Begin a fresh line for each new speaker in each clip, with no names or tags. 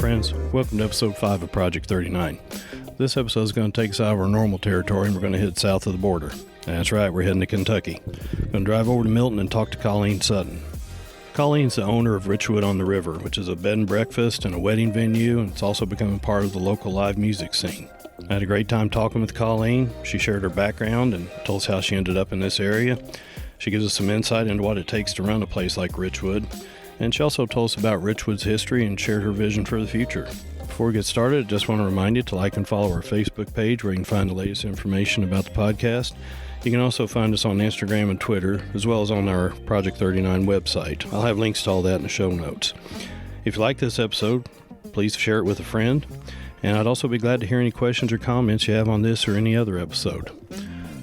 friends. Welcome to episode 5 of Project 39. This episode is going to take us out of our normal territory and we're going to head south of the border. That's right, we're heading to Kentucky. We're going to drive over to Milton and talk to Colleen Sutton. Colleen's the owner of Richwood on the River, which is a bed and breakfast and a wedding venue, and it's also becoming part of the local live music scene. I had a great time talking with Colleen. She shared her background and told us how she ended up in this area. She gives us some insight into what it takes to run a place like Richwood. And she also told us about Richwood's history and shared her vision for the future. Before we get started, I just want to remind you to like and follow our Facebook page where you can find the latest information about the podcast. You can also find us on Instagram and Twitter, as well as on our Project 39 website. I'll have links to all that in the show notes. If you like this episode, please share it with a friend. And I'd also be glad to hear any questions or comments you have on this or any other episode.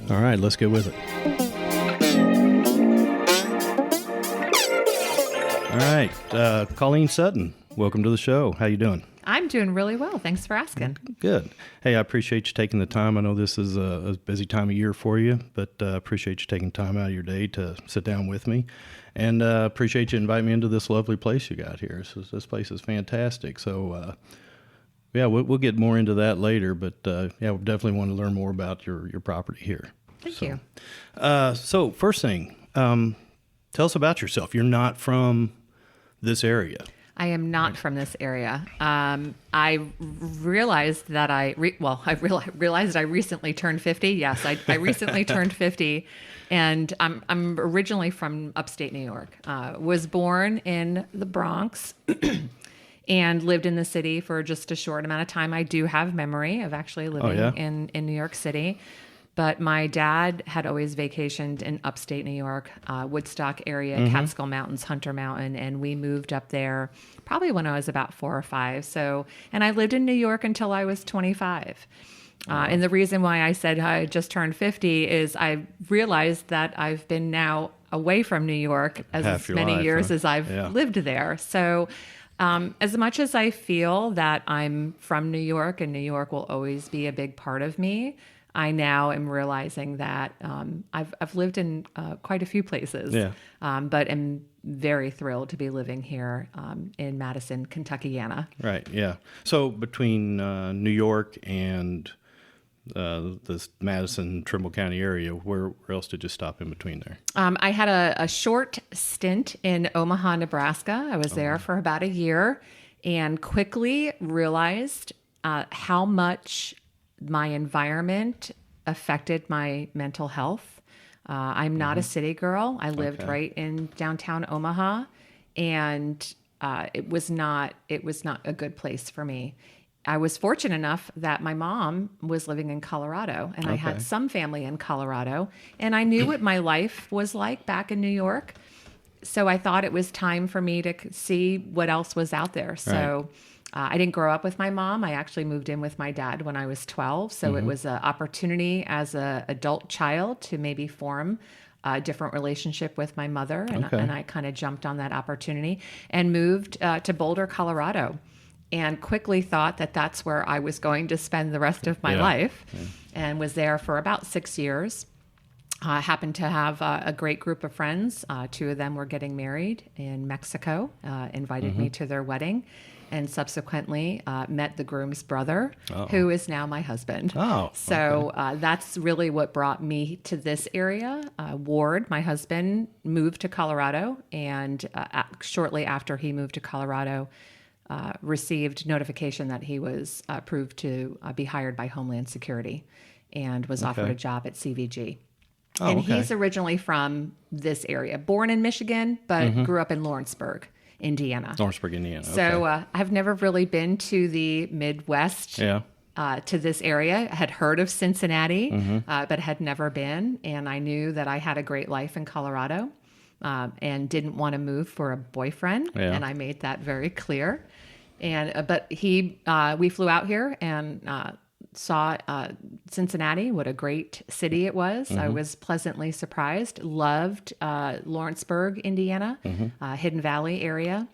All right, let's get with it. All right, Colleen Sutton, welcome to the show. How you doing?
I'm doing really well. Thanks for asking.
Good. Hey, I appreciate you taking the time. I know this is a busy time of year for you, but appreciate you taking time out of your day to sit down with me. And appreciate you inviting me into this lovely place you got here. This place is fantastic. So, we'll get more into that later, but we definitely want to learn more about your property here.
Thank you.
So first thing, tell us about yourself. You're not from this area.
I am not from this area. I realized that I realized I recently turned 50. Yes, I recently turned 50, and I'm originally from upstate New York. Was born in the Bronx. And lived in the city for just a short amount of time. I do have memory of actually living in New York City. But my dad had always vacationed in upstate New York, Woodstock area, Catskill Mountains, Hunter Mountain. And we moved up there probably when I was about 4 or 5. And I lived in New York until I was 25. And the reason why I said I just turned 50 is I realized that I've been now away from New York as many years as I've lived there. So as much as I feel that I'm from New York and New York will always be a big part of me, I now am realizing that I've lived in quite a few places, but am very thrilled to be living here in Madison, Kentuckiana.
Right, yeah. So between New York and this Madison, Trimble County area, where else did you stop in between there?
I had a short stint in Omaha, Nebraska. I was there for about a year and quickly realized how much my environment affected my mental health. I'm not a city girl. I lived right in downtown Omaha, and it was not a good place for me. I was fortunate enough that my mom was living in Colorado, and I had some family in Colorado, and I knew what my life was like back in New York. So I thought it was time for me to see what else was out there. So I didn't grow up with my mom. I actually moved in with my dad when I was 12. So it was an opportunity as an adult child to maybe form a different relationship with my mother. And I kind of jumped on that opportunity and moved to Boulder, Colorado. And quickly thought that that's where I was going to spend the rest of my life, and was there for about 6 years. I happened to have a great group of friends. 2 of them were getting married in Mexico, invited me to their wedding, and subsequently met the groom's brother, who is now my husband. So that's really what brought me to this area. Ward, my husband, moved to Colorado, and shortly after he moved to Colorado, received notification that he was approved to be hired by Homeland Security and was offered a job at CVG. He's originally from this area, born in Michigan, but grew up in Lawrenceburg, Indiana. So I've never really been to the Midwest to this area. I had heard of Cincinnati, but had never been. And I knew that I had a great life in Colorado. And didn't want to move for a boyfriend, and I made that very clear. And but we flew out here and saw Cincinnati. What a great city it was! I was pleasantly surprised. Loved Lawrenceburg, Indiana, Hidden Valley area.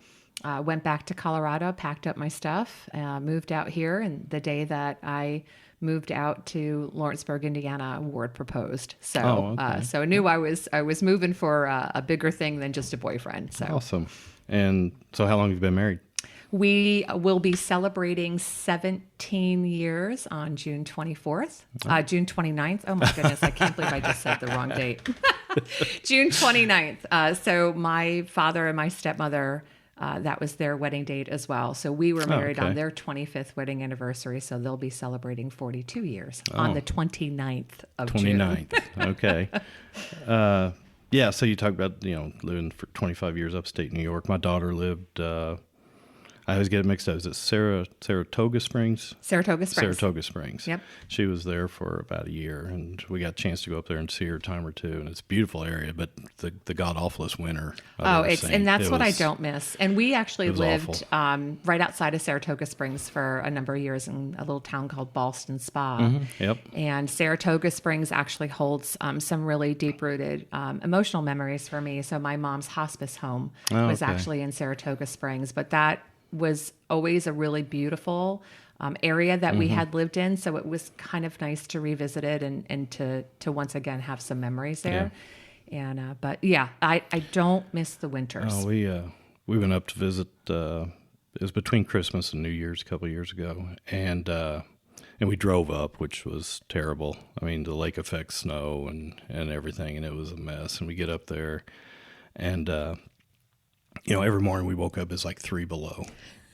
Went back to Colorado, packed up my stuff, moved out here, and the day that I moved out to Lawrenceburg, Indiana, Ward proposed. So, so I knew I was moving for a bigger thing than just a boyfriend. So
awesome. And so, how long have you been married?
We will be celebrating 17 years on June 24th, June 29th. Oh my goodness, I can't believe I just said the wrong date. June 29th. So my father and my stepmother, that was their wedding date as well. So we were married on their 25th wedding anniversary. So they'll be celebrating 42 years on the 29th of 29th.
June. Okay. Yeah, so you talked about, living for 25 years upstate New York. My daughter lived, I always get it mixed up. Is it Saratoga Springs?
Saratoga Springs.
Saratoga Springs.
Yep.
She was there for about a year, and we got a chance to go up there and see her a time or two. And it's a beautiful area, but the god-awfulest winter I've ever seen.
And that's what I don't miss. And we actually lived right outside of Saratoga Springs for a number of years in a little town called Ballston Spa.
Mm-hmm. Yep.
And Saratoga Springs actually holds some really deep-rooted emotional memories for me. So my mom's hospice home was actually in Saratoga Springs, but that was always a really beautiful area that we had lived in. So it was kind of nice to revisit it and to once again have some memories there. Yeah. And but yeah, I don't miss the winters.
Oh, we went up to visit. It was between Christmas and New Year's a couple of years ago, and we drove up, which was terrible. I mean, the lake effect snow and everything, and it was a mess. And we get up there, and every morning we woke up, it's like 3 below.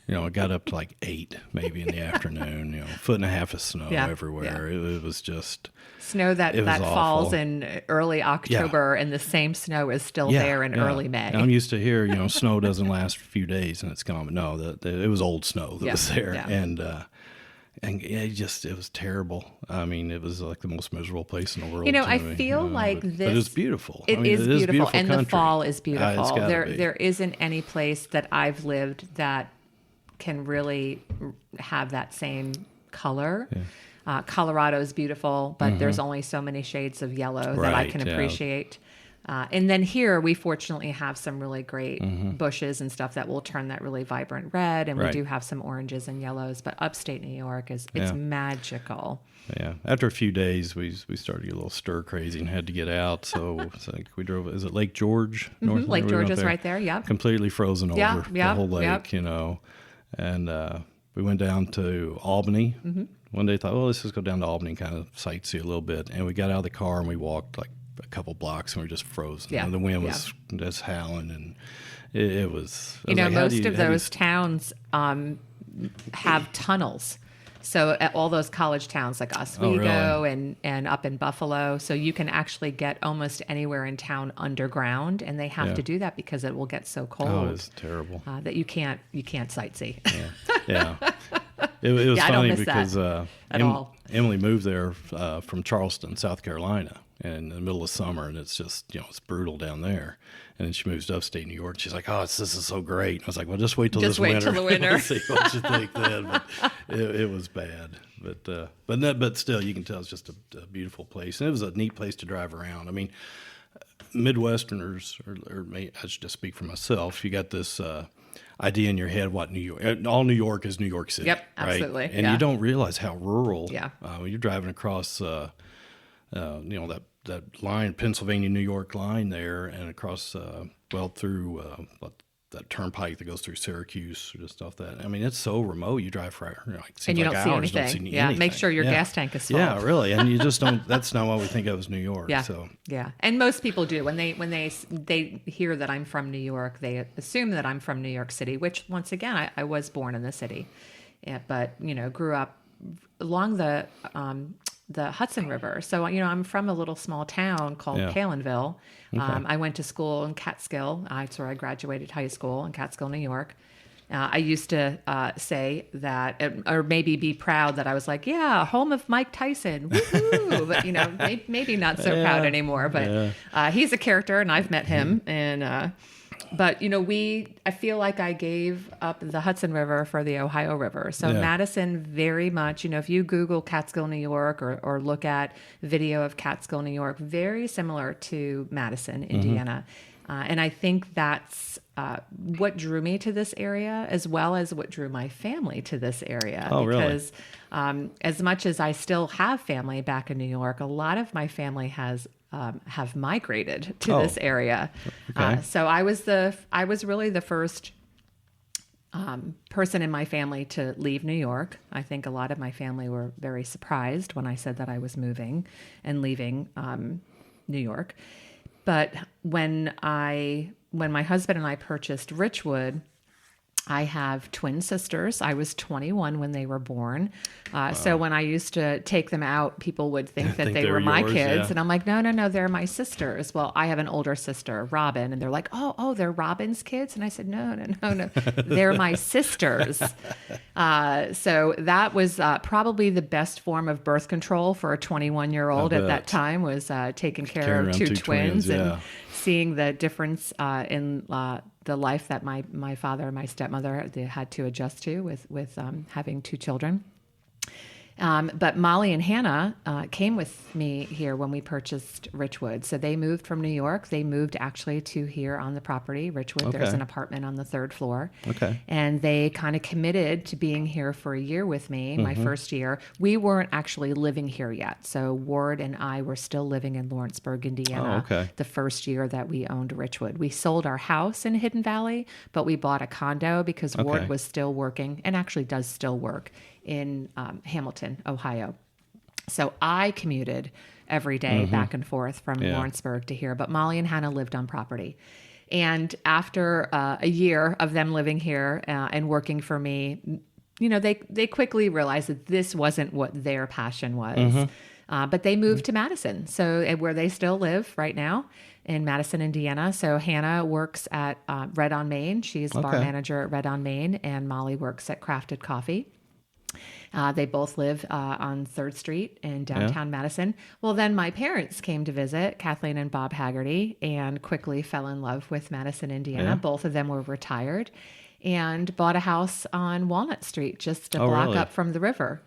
It got up to like 8 maybe in the afternoon, 1.5 foot of snow everywhere. Yeah. It was just
snow that falls in early October, and the same snow is still there in early May.
And I'm used to here, snow doesn't last a few days and it's gone. But no, it was old snow that was there. Yeah. And it was terrible. I mean, it was like the most miserable place in the world.
I feel like
this. But it's beautiful.
It is beautiful, and
country.
The fall is beautiful.
There
isn't any place that I've lived that can really have that same color. Yeah. Colorado is beautiful, but there's only so many shades of yellow that I can appreciate. And then here, we fortunately have some really great bushes and stuff that will turn that really vibrant red, and we do have some oranges and yellows. But upstate New York it's magical.
Yeah. After a few days, we started to get a little stir crazy and had to get out. So it's like we drove. Is it Lake George?
Lake George is right there. Yeah.
Completely frozen over the whole lake. And we went down to Albany. One day, thought, let's just go down to Albany and kind of sightsee a little bit. And we got out of the car and we walked like a couple blocks and we were just frozen. Yeah. And the wind was just howling, and it was.
Most of those towns have tunnels. So at all those college towns like Oswego and up in Buffalo, so you can actually get almost anywhere in town underground, and they have to do that because it will get so cold.
Oh, it's terrible
that you can't sightsee.
Yeah. It was funny because
Emily
moved there from Charleston, South Carolina, in the middle of summer, and it's just it's brutal down there. And then she moves to upstate New York. She's like, this is so great. I was like, well, just wait till this winter.
Just wait till the winter.
See what you think then. But it was bad. But still, you can tell it's just a beautiful place. And it was a neat place to drive around. I mean, Midwesterners, or I should just speak for myself, you got this idea in your head what New York, all New York is New York City.
Yep, absolutely.
Right? And you don't realize how rural. Yeah. When you're driving across, that line, Pennsylvania, New York line there, and across, through that turnpike that goes through Syracuse, or just off that. I mean, it's so remote. You drive for
and you don't see anything. Don't see anything. Make sure your gas tank is full.
Yeah, really. And you just don't. That's not what we think of as New York.
Yeah.
So.
Yeah, and most people do when they hear that I'm from New York, they assume that I'm from New York City. Which, once again, I was born in the city, but grew up along the Hudson River. So, I'm from a little small town called Collenville. Okay. I went to school in Catskill. That's where I graduated high school, in Catskill, New York. I used to say that, or maybe be proud that I was like, home of Mike Tyson. Woohoo! But, maybe not so proud anymore. But he's a character, and I've met him. And but, I feel like I gave up the Hudson River for the Ohio River. So Madison very much, if you Google Catskill, New York, or look at video of Catskill, New York, very similar to Madison, Indiana. And I think that's what drew me to this area, as well as what drew my family to this area.
Oh,
because as much as I still have family back in New York, a lot of my family have migrated to this area. Okay. So I was really the first person in my family to leave New York. I think a lot of my family were very surprised when I said that I was moving and leaving New York. But when my husband and I purchased Richwood, I have twin sisters. I was 21 when they were born. So when I used to take them out, people would think that they were my
yours,
kids.
yeah.
And I'm like, no, they're my sisters. Well, I have an older sister, Robin. And they're like, oh, they're Robin's kids? And I said, no. They're my sisters. So that was probably the best form of birth control for a 21-year-old at that time, was taking care of two twins and seeing the difference in the life that my father and my stepmother, they had to adjust to with having two children. But Molly and Hannah came with me here when we purchased Richwood. So they moved from New York. They moved actually to here on the property, Richwood.
Okay.
There's an apartment on the 3rd floor.
Okay.
And they kind of committed to being here for a year with me, my first year. We weren't actually living here yet. So Ward and I were still living in Lawrenceburg, Indiana, the first year that we owned Richwood. We sold our house in Hidden Valley, but we bought a condo because Ward was still working, and actually does still work, in Hamilton, Ohio. So I commuted every day back and forth from Lawrenceburg to here, but Molly and Hannah lived on property. And after a year of them living here and working for me, they quickly realized that this wasn't what their passion was. But they moved to Madison, so where they still live right now in Madison, Indiana. So Hannah works at Red on Main. She's bar manager at Red on Main, and Molly works at Crafted Coffee. They both live on 3rd Street in downtown Madison. Well, then my parents came to visit, Kathleen and Bob Haggerty, and quickly fell in love with Madison, Indiana.
Yeah.
Both of them were retired and bought a house on Walnut Street, just a block up from the river.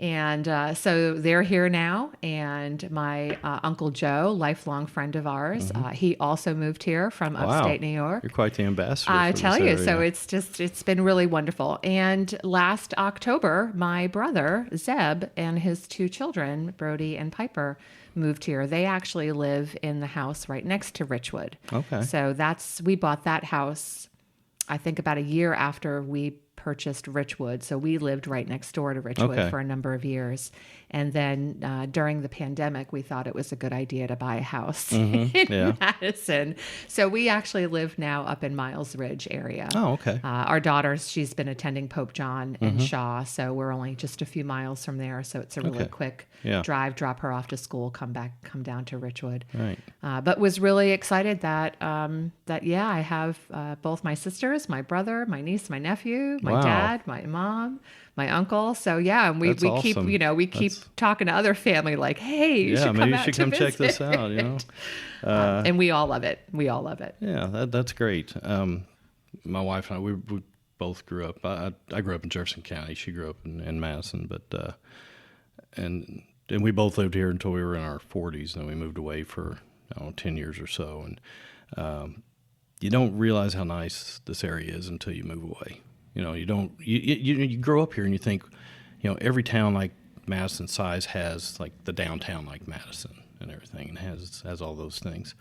And so they're here now. And my Uncle Joe, lifelong friend of ours, he also moved here from upstate New York.
You're quite the ambassador.
I
for
tell
this
you,
area.
so it's been really wonderful. And last October, my brother, Zeb, and his two children, Brody and Piper, moved here. They actually live in the house right next to Richwood.
Okay.
So we bought that house, I think, about a year after we purchased Richwood. So we lived right next door to Richwood for a number of years. And then during the pandemic, we thought it was a good idea to buy a house in Madison. So we actually live now up in Miles Ridge area.
Oh, okay.
Our daughter, she's been attending Pope John and Shaw. So we're only just a few miles from there. So it's a really quick drive, drop her off to school, come down to Richwood.
Right.
But was really excited that I have both my sisters, my brother, my niece, my nephew, my dad, my mom, my uncle. So and we keep talking to other family like, hey, you should come out to
check this
visit.
out.
And we all love it.
Yeah, that's great. My wife and I, we both grew up. I grew up in Jefferson County. She grew up in Madison, but and we both lived here until we were in our 40s. And then we moved away for 10 years or so. And you don't realize how nice this area is until you move away. You grow up here and you think, every town like Madison size has like the downtown like Madison and everything, and has all those things,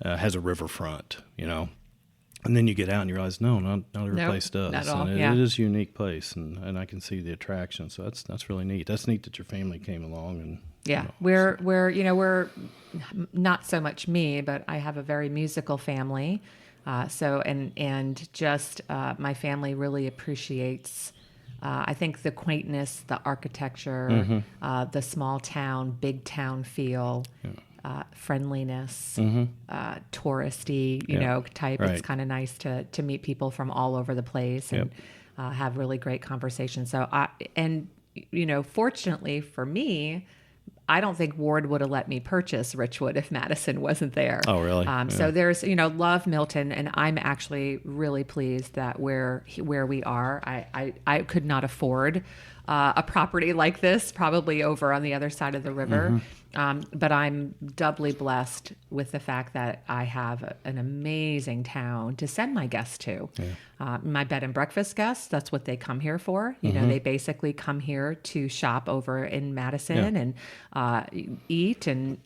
has a riverfront, and then you get out and you realize, no, not every place does.
Not at all.
And it is a unique place, and I can see the attraction. So that's really neat. That's neat that your family came along and.
Yeah, we're not so much me, but I have a very musical family. My family really appreciates, I think, the quaintness, the architecture, the small town, big town feel, friendliness, touristy, type.
Right.
It's kind of nice to meet people from all over the place and have really great conversations. So, fortunately for me, I don't think Ward would have let me purchase Richwood if Madison wasn't there.
Oh, really?
So there's, love Milton, and I'm actually really pleased that where we are. I could not afford a property like this, probably over on the other side of the river. But I'm doubly blessed with the fact that I have an amazing town to send my guests to. My bed and breakfast guests, that's what they come here for. They basically come here to shop over in Madison and eat and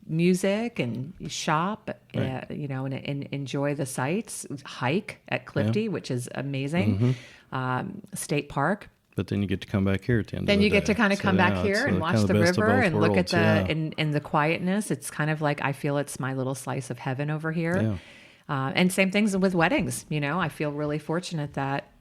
music and shop, and enjoy the sights, hike at Clifty, which is amazing, state park.
But then you get to come back here at the end of the
Then
day.
you get to kind of come back here and watch the river and look at in the quietness. It's kind of like, I feel it's my little slice of heaven over here.
Yeah.
And same things with weddings. I feel really fortunate that,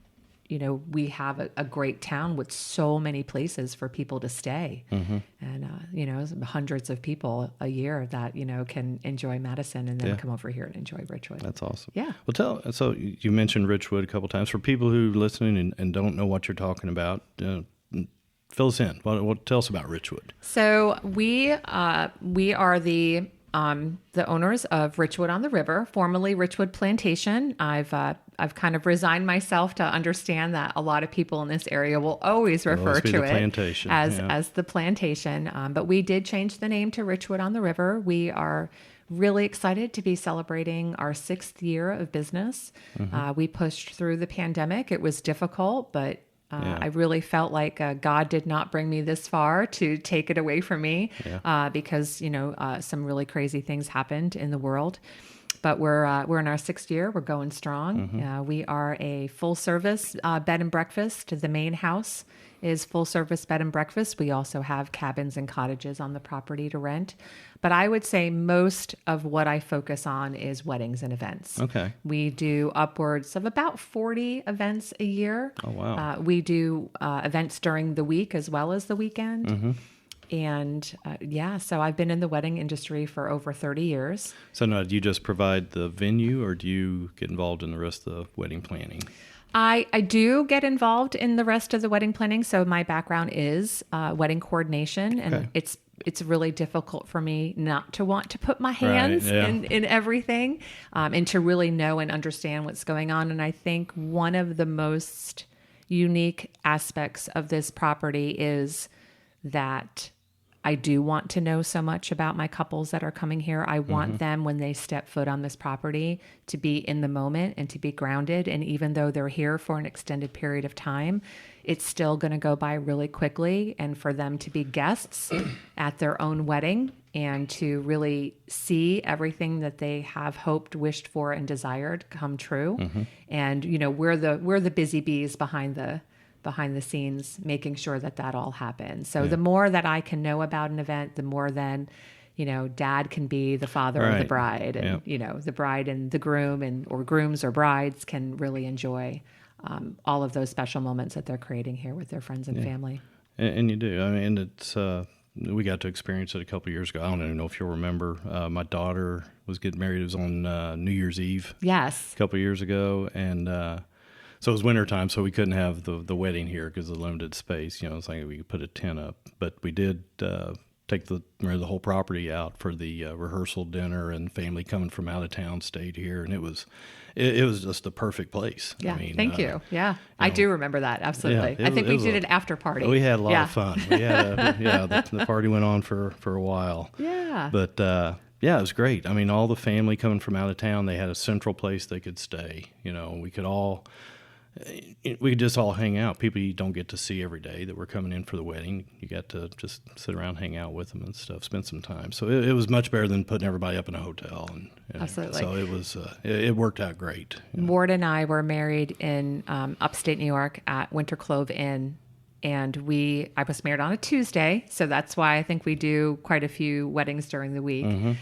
we have a great town with so many places for people to stay. And, hundreds of people a year that, can enjoy Madison and then come over here and enjoy Richwood.
That's awesome.
Yeah.
Well, so you mentioned Richwood a couple times. For people who are listening and don't know what you're talking about, fill us in. Tell us about Richwood.
So we are the owners of Richwood on the River, formerly Richwood Plantation. I've kind of resigned myself to understand that a lot of people in this area will always refer to it
plantation.
as the plantation. But we did change the name to Richwood on the River. We are really excited to be celebrating our 6th year of business. We pushed through the pandemic. It was difficult, but I really felt like God did not bring me this far to take it away from me because, some really crazy things happened in the world. But we're in our 6th year. We're going strong. We are a full-service bed and breakfast. The main house is full-service bed and breakfast. We also have cabins and cottages on the property to rent. But I would say most of what I focus on is weddings and events.
Okay.
We do upwards of about 40 events a year.
Oh, wow.
We do events during the week as well as the weekend. And so I've been in the wedding industry for over 30 years.
So now, do you just provide the venue, or do you get involved in the rest of the wedding planning?
I do get involved in the rest of the wedding planning. So my background is wedding coordination, and it's really difficult for me not to want to put my hands in everything, and to really know and understand what's going on. And I think one of the most unique aspects of this property is that I do want to know so much about my couples that are coming here. I want them, when they step foot on this property, to be in the moment and to be grounded. And even though they're here for an extended period of time, it's still going to go by really quickly. And for them to be guests at their own wedding and to really see everything that they have hoped, wished for, and desired come true. And, we're the busy bees behind the scenes, making sure that all happens. So the more that I can know about an event, the more then, dad can be the father of the bride, and, the bride and the groom or grooms or brides can really enjoy all of those special moments that they're creating here with their friends and family.
And you do. I mean, it's, we got to experience it a couple of years ago. I don't even know if you'll remember. My daughter was getting married. It was on New Year's Eve.
Yes.
A couple of years ago. And, so it was wintertime, so we couldn't have the wedding here because of the limited space. It's like we could put a tent up. But we did take the whole property out for the rehearsal dinner, and family coming from out of town stayed here. And it was just the perfect place.
Yeah, thank you. Yeah, I do remember that, absolutely.
Yeah,
I think we did an after party.
We had a lot of fun. We had the party went on for a while.
Yeah.
But it was great. I mean, all the family coming from out of town, they had a central place they could stay. We could just all hang out. People you don't get to see every day that were coming in for the wedding. You got to just sit around, hang out with them and stuff, spend some time. So it was much better than putting everybody up in a hotel. And
absolutely.
So it was. It worked out great.
Ward and I were married in upstate New York at Winter Clove Inn, and I was married on a Tuesday, so that's why I think we do quite a few weddings during the week.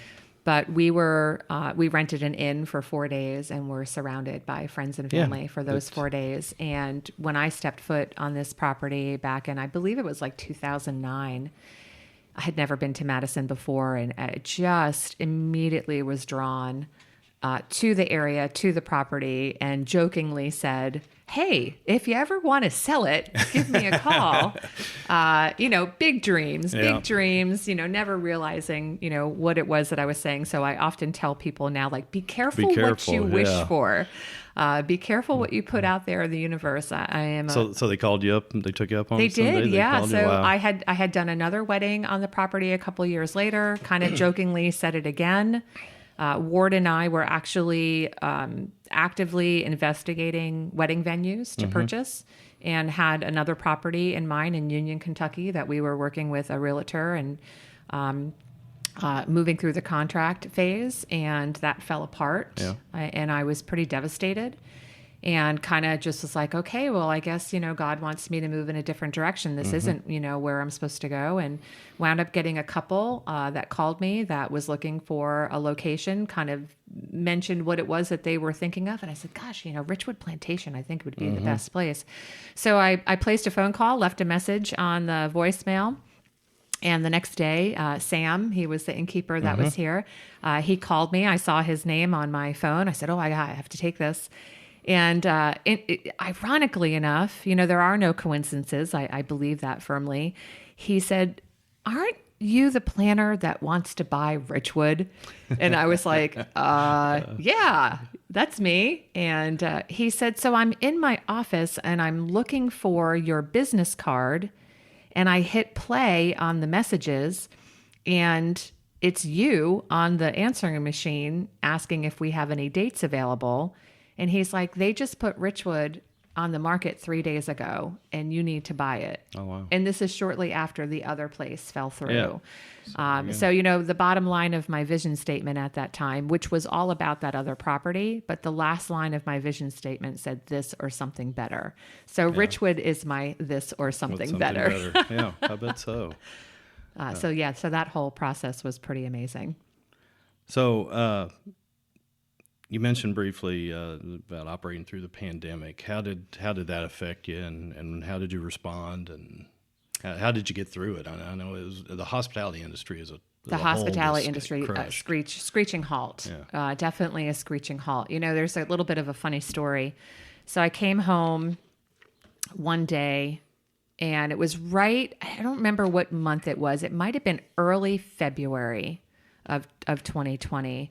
But we rented an inn for 4 days and were surrounded by friends and family for those 4 days. And when I stepped foot on this property back in, I believe it was like 2009, I had never been to Madison before, and I just immediately was drawn to the area, to the property, and jokingly said, "Hey, if you ever want to sell it, give me a call." Big dreams, never realizing, what it was that I was saying. So I often tell people now, like, be careful what you wish for. Be careful what you put out there in the universe. I am.
So they called you up. They took you up on it.
They did, yeah. So
wow.
I had done another wedding on the property a couple years later. Kind of jokingly said it again. Ward and I were actually actively investigating wedding venues to purchase, and had another property in mind in Union, Kentucky, that we were working with a realtor and moving through the contract phase, and that fell apart.
Yeah.
And I was pretty devastated. And kind of just was like, okay, well, I guess, God wants me to move in a different direction. This isn't, where I'm supposed to go. And wound up getting a couple that called me that was looking for a location, kind of mentioned what it was that they were thinking of. And I said, gosh, Richwood Plantation, I think would be the best place. So I placed a phone call, left a message on the voicemail. And the next day, Sam, he was the innkeeper that was here. He called me. I saw his name on my phone. I said, I have to take this. And ironically enough, there are no coincidences. I believe that firmly. He said, aren't you the planner that wants to buy Richwood? And I was like, yeah, that's me. And he said, so I'm in my office and I'm looking for your business card. And I hit play on the messages and it's you on the answering machine asking if we have any dates available. And he's like, they just put Richwood on the market 3 days ago and you need to buy it.
Oh, wow.
And this is shortly after the other place fell through.
Yeah.
So, the bottom line of my vision statement at that time, which was all about that other property, but the last line of my vision statement said this or something better. So Richwood is my this or something better.
Yeah, I bet so.
So that whole process was pretty amazing.
So, you mentioned briefly about operating through the pandemic. How did that affect you, and how did you respond, and how did you get through it? I know it was the hospitality industry is screeching halt. Yeah. Definitely a screeching halt. There's a little bit of a funny story. So I came home one day, and it was I don't remember what month it was. It might have been early February of 2020.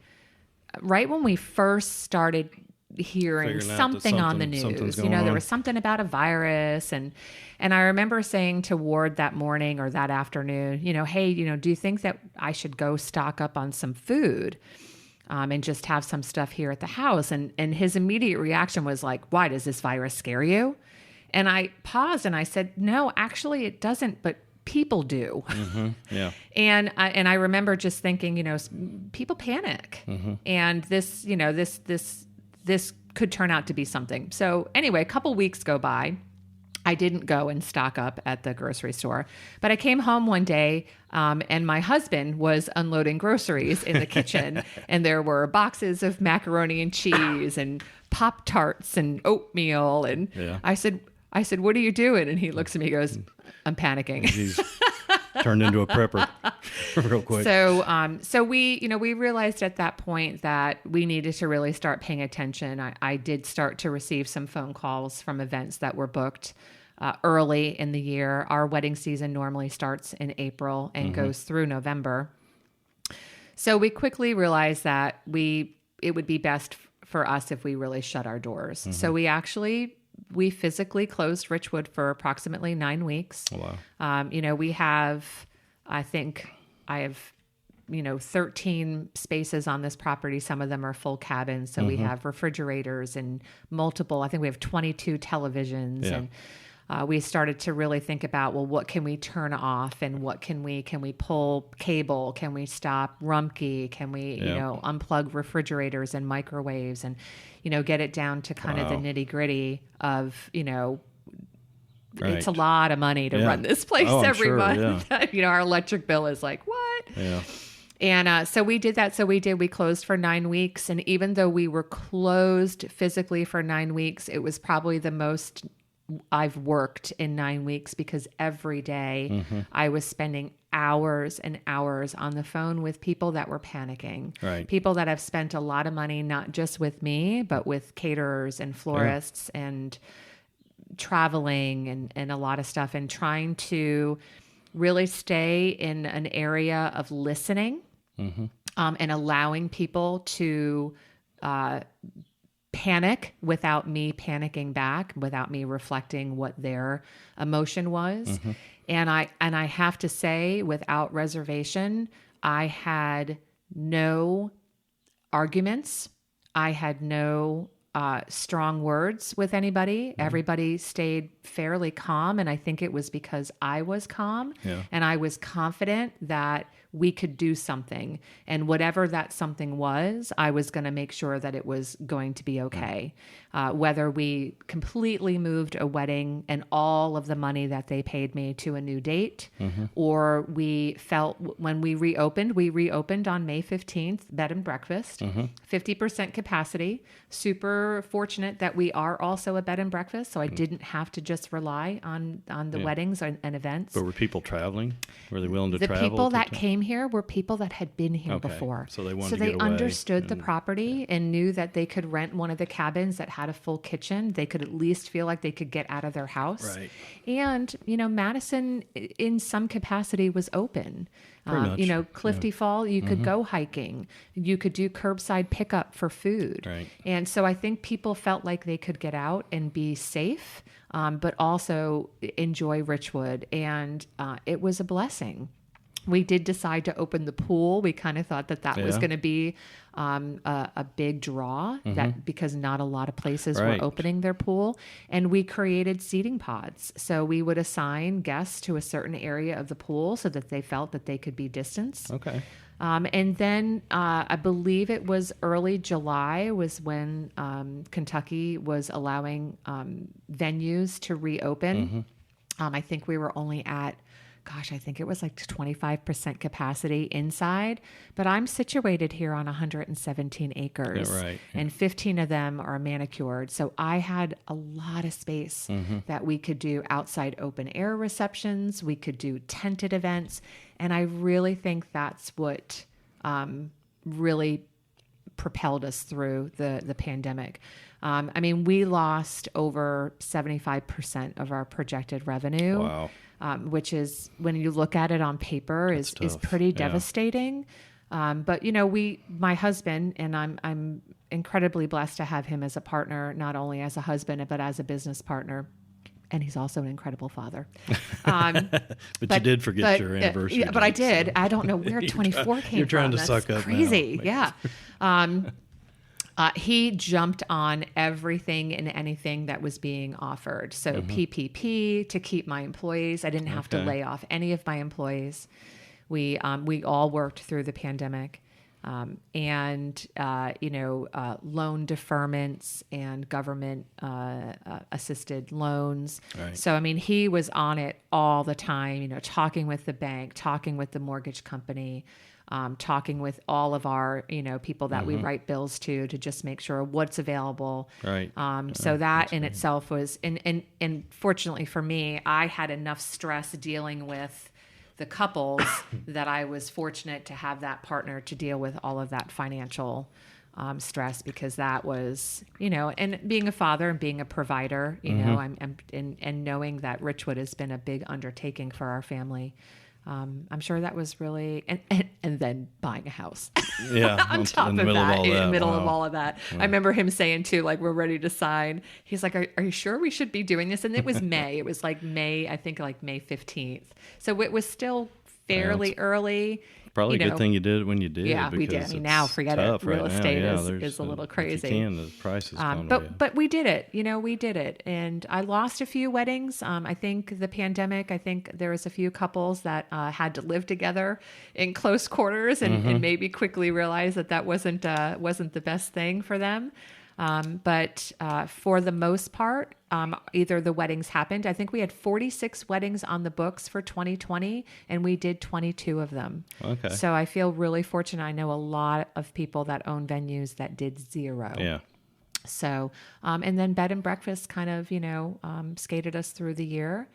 Right when we first started hearing something on the news, there was something about a virus. And I remember saying to Ward that morning or that afternoon, hey, do you think that I should go stock up on some food and just have some stuff here at the house? And his immediate reaction was like, why, does this virus scare you? And I paused and I said, no, actually it doesn't, but people do. Yeah. And I remember just thinking, people panic, and this could turn out to be something. So anyway, a couple weeks go by. I didn't go and stock up at the grocery store, but I came home one day, and my husband was unloading groceries in the kitchen, and there were boxes of macaroni and cheese and Pop-Tarts and oatmeal. And I said, what are you doing? And he looks at me and goes, I'm panicking. He's turned into a prepper real quick.
So we realized at that point that we needed to really start paying attention. I did start to receive some phone calls from events that were booked early in the year. Our wedding season normally starts in April and goes through November. So we quickly realized that it would be best for us if we really shut our doors. So we physically closed Richwood for approximately 9 weeks.
Oh, wow.
We have, I have 13 spaces on this property. Some of them are full cabins. So we have refrigerators and I think we have 22 televisions. Yeah. And we started to really think about, well, what can we turn off, and what can we pull cable? Can we stop Rumpke? Can we, unplug refrigerators and microwaves, and, get it down to kind of the nitty gritty of, it's a lot of money to run this place every month. Yeah. Our electric bill is like, what? Yeah. And so we did that. We closed for 9 weeks. And even though we were closed physically for 9 weeks, it was probably the most I've worked in 9 weeks, because every day I was spending hours and hours on the phone with people that were panicking. Right. People that have spent a lot of money, not just with me, but with caterers and florists and traveling and a lot of stuff, and trying to really stay in an area of listening and allowing people to panic without me panicking back, without me reflecting what their emotion was. And I have to say, without reservation, I had no arguments. I had no strong words with anybody. Everybody stayed fairly calm. And I think it was because I was calm and I was confident that we could do something. And whatever that something was, I was going to make sure that it was going to be okay. Whether we completely moved a wedding and all of the money that they paid me to a new date, or we felt when we reopened on May 15th, bed and breakfast, 50% capacity. Super fortunate that we are also a bed and breakfast, so I didn't have to just rely on the weddings and events.
But were people traveling? Were they willing to
The
travel?
people that came here were people that had been here before.
So they wanted
so
to
they
get away
understood the property and knew that they could rent one of the cabins that had a full kitchen. They could at least feel like they could get out of their house.
Right.
And, Madison in some capacity was open.
Pretty much.
Clifty Fall, you could go hiking. You could do curbside pickup for food.
Right.
And so I think people felt like they could get out and be safe, but also enjoy Richwood. And it was a blessing. We did decide to open the pool. We kind of thought that was going to be a big draw, that because not a lot of places were opening their pool. And we created seating pods. So we would assign guests to a certain area of the pool so that they felt that they could be distanced.
Okay.
And then I believe it was early July was when Kentucky was allowing venues to reopen. I think we were only at I think it was like 25% capacity inside, but I'm situated here on 117 acres, and 15 of them are manicured. So I had a lot of space that we could do outside open air receptions. We could do tented events. And I really think that's what really propelled us through the pandemic. We lost over 75% of our projected revenue.
Wow.
Which is, when you look at it on paper, is pretty devastating. But my husband, and I'm incredibly blessed to have him as a partner, not only as a husband, but as a business partner. And he's also an incredible father.
But you did forget your anniversary.
Yeah, but I did. So. I don't know where 24 came from.
You're trying to
That's
suck up
crazy.
now.
Yeah. He jumped on everything and anything that was being offered. So PPP to keep my employees. I didn't have to lay off any of my employees. We all worked through the pandemic, loan deferments and government assisted loans.
Right.
So, he was on it all the time, talking with the bank, talking with the mortgage company, talking with all of our, people that we write bills to just make sure what's available.
Right.
So that in itself was, and fortunately for me, I had enough stress dealing with the couples that I was fortunate to have that partner to deal with all of that financial stress, because that was, and being a father and being a provider, and knowing that Richwood has been a big undertaking for our family. I'm sure that was really, and then buying a house.
Yeah.
on top of that, in the middle of all of that.
Wow.
I remember him saying too, like, we're ready to sign. He's like, are you sure we should be doing this? And it was May. It was like May 15th. So it was still fairly early.
Probably a good thing you did it when you did.
Yeah, we did. Now forget it. Real estate is a little crazy.
If you can, the price is gone way up.
But we did it. We did it. And I lost a few weddings. I think the pandemic, there was a few couples that had to live together in close quarters and maybe quickly realized that wasn't the best thing for them. But for the most part, either the weddings happened. I think we had 46 weddings on the books for 2020, and we did 22 of them.
Okay.
So I feel really fortunate. I know a lot of people that own venues that did 0.
Yeah.
So, and then bed and breakfast kind of, skated us through the year.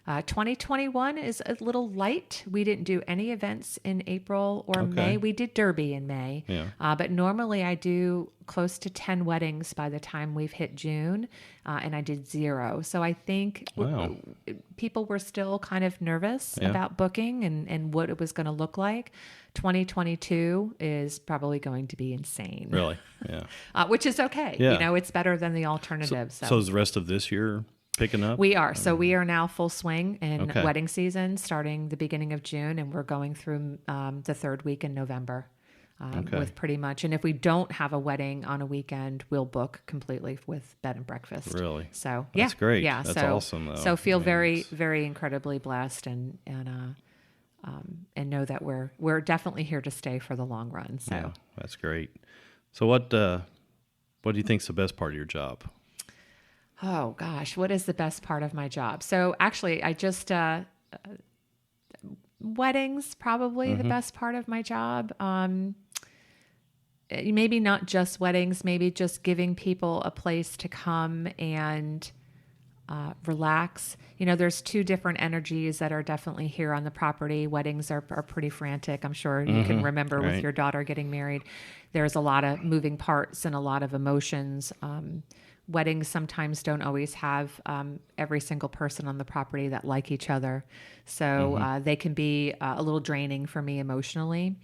2021 is a little light. We didn't do any events in April or May. We did Derby in May.
Yeah.
But normally I do close to 10 weddings by the time we've hit June, and I did 0. So I think people were still kind of nervous about booking and what it was going to look like. 2022 is probably going to be insane.
Really? Yeah.
Which is okay.
Yeah.
It's better than the alternative.
So is the rest of this year picking up?
We are. So we are now full swing in wedding season, starting the beginning of June, and we're going through the third week in November with pretty much. And if we don't have a wedding on a weekend, we'll book completely with bed and breakfast.
Really?
So
that's great.
Yeah,
that's awesome. Though.
So feel very, very incredibly blessed, and and know that we're definitely here to stay for the long run. So
yeah, that's great. So what do you think's the best part of your job?
Oh gosh, what is the best part of my job? So actually, I just weddings probably the best part of my job. Maybe not just weddings, maybe just giving people a place to come and relax. There's two different energies that are definitely here on the property. Weddings are pretty frantic. I'm sure you can remember
right.
with your daughter getting married. There's a lot of moving parts and a lot of emotions. Weddings sometimes don't always have every single person on the property that like each other. So they can be a little draining for me emotionally.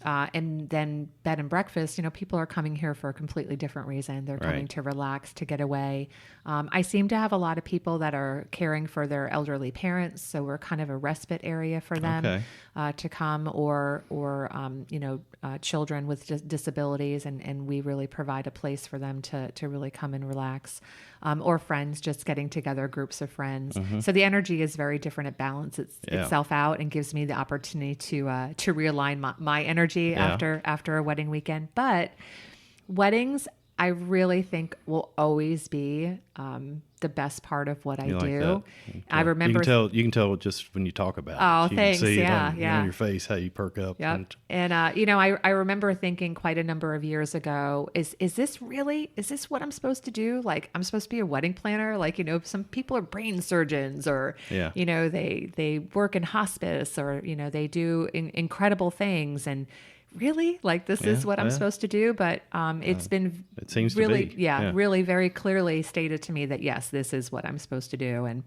And then bed and breakfast, people are coming here for a completely different reason. They're coming
Right.
to relax, to get away. I seem to have a lot of people that are caring for their elderly parents. So we're kind of a respite area for them to come or children with disabilities. And we really provide a place for them to really come and relax. Or friends just getting together, groups of friends. So the energy is very different. It balances itself out and gives me the opportunity to realign my energy after a wedding weekend. But weddings, I really think will always be the best part of what I
You like
do.
that?
I remember
you can tell just when you talk about
Oh,
it. You
thanks.
can see
Yeah,
it
yeah.
on your face how you perk up.
Yep. And I remember thinking quite a number of years ago, is this what I'm supposed to do? Like, I'm supposed to be a wedding planner? Like, some people are brain surgeons or,
Yeah.
they work in hospice or, they do incredible things. And really, like, this is what I'm supposed to do. But it's been
It seems
really,
to be. Yeah.
really very clearly stated to me that, yes, this is what I'm supposed to do. And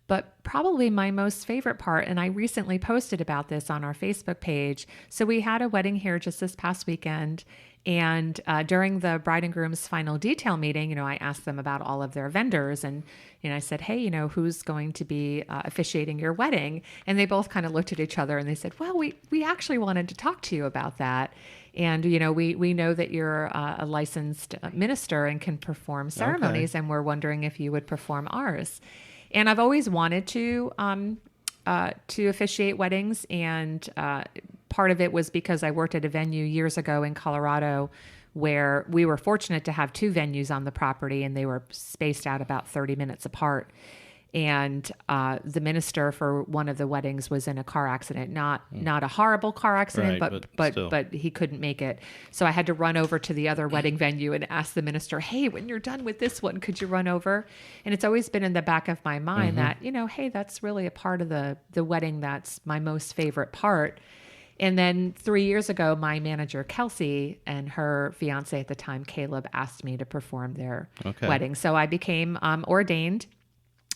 but probably my most favorite part, and I recently posted about this on our Facebook page. So we had a wedding here just this past weekend. And during the bride and groom's final detail meeting, I asked them about all of their vendors. And I said, hey, who's going to be officiating your wedding? And they both kind of looked at each other and they said, well, we actually wanted to talk to you about that. And, we know that you're a licensed minister and can perform ceremonies. And we're wondering if you would perform ours. And I've always wanted to officiate weddings. And part of it was because I worked at a venue years ago in Colorado where we were fortunate to have two venues on the property and they were spaced out about 30 minutes apart. And the minister for one of the weddings was in a car accident, not a horrible car accident,
Right,
but he couldn't make it. So I had to run over to the other wedding venue and ask the minister, hey, when you're done with this one, could you run over? And it's always been in the back of my mind that, hey, that's really a part of the wedding that's my most favorite part. And then 3 years ago, my manager, Kelsey, and her fiance at the time, Caleb, asked me to perform their wedding. So I became ordained.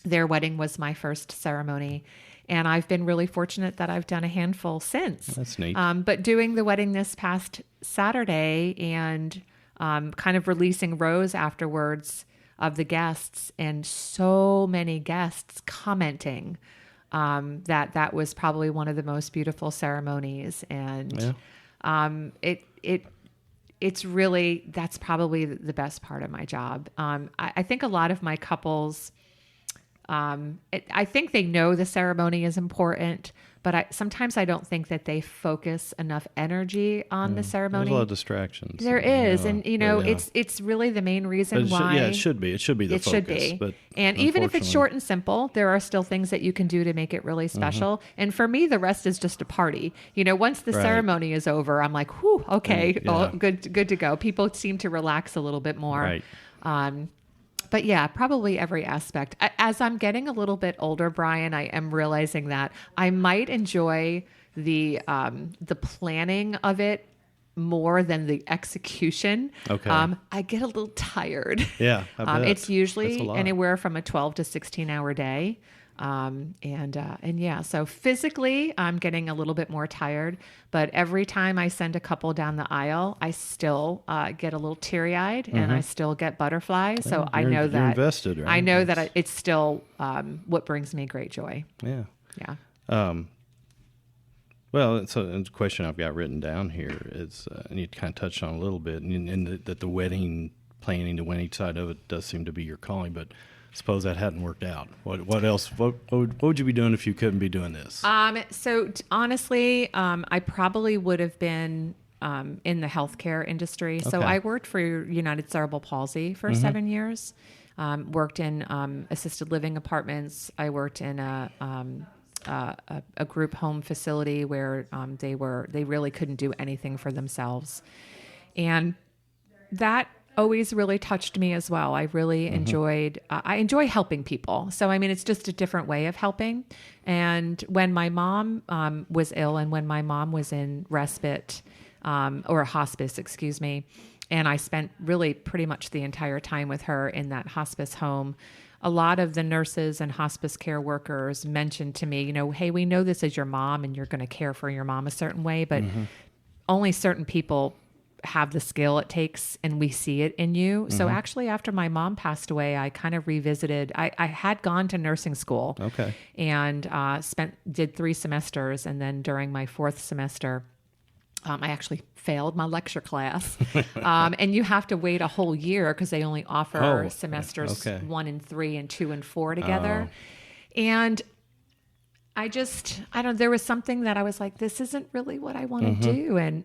Their wedding was my first ceremony, and I've been really fortunate that I've done a handful since.
That's neat.
But doing the wedding this past Saturday and kind of releasing rows afterwards of the guests, and so many guests commenting that was probably one of the most beautiful ceremonies, and it's really, that's probably the best part of my job. I think a lot of my couples. I think they know the ceremony is important, but sometimes I don't think that they focus enough energy on the ceremony.
There's a lot of distractions.
There is, and it's really the main reason why.
It should be. It should be the focus.
It should be.
But
and even if it's short and simple, there are still things that you can do to make it really special. And for me, the rest is just a party. Once the ceremony is over, I'm like, whew, okay, good to go. People seem to relax a little bit more.
Right.
But yeah, probably every aspect. As I'm getting a little bit older, Brian, I am realizing that I might enjoy the planning of it more than the execution.
Okay.
I get a little tired.
Yeah, I bet.
It's usually
That's a lot.
anywhere from a 12 to 16 hour day. And yeah, so physically I'm getting a little bit more tired, but every time I send a couple down the aisle, I still get a little teary eyed and I still get butterflies. So I know that
you're invested, right?
I know that it's still, what brings me great joy.
Yeah.
Yeah.
Well, so a question I've got written down here is, and you kind of touched on a little bit, and that the wedding planning, the wedding side of it does seem to be your calling, but suppose that hadn't worked out. What else? What would you be doing if you couldn't be doing this?
Honestly, I probably would have been in the healthcare industry. So I worked for United Cerebral Palsy for 7 years. Worked in assisted living apartments. I worked in a group home facility where they really couldn't do anything for themselves, and that always really touched me as well. I really enjoy helping people. So, I mean, it's just a different way of helping. And when my mom was ill and when my mom was in respite or hospice, excuse me, and I spent really pretty much the entire time with her in that hospice home, a lot of the nurses and hospice care workers mentioned to me, hey, we know this is your mom and you're going to care for your mom a certain way, but only certain people have the skill it takes and we see it in you. So actually after my mom passed away, I kind of revisited, I had gone to nursing school and did 3 semesters. And then during my 4th semester, I actually failed my lecture class. And you have to wait a whole year because they only offer semesters 1 and 3 and 2 and 4 together. And there was something that I was like, this isn't really what I want to do. And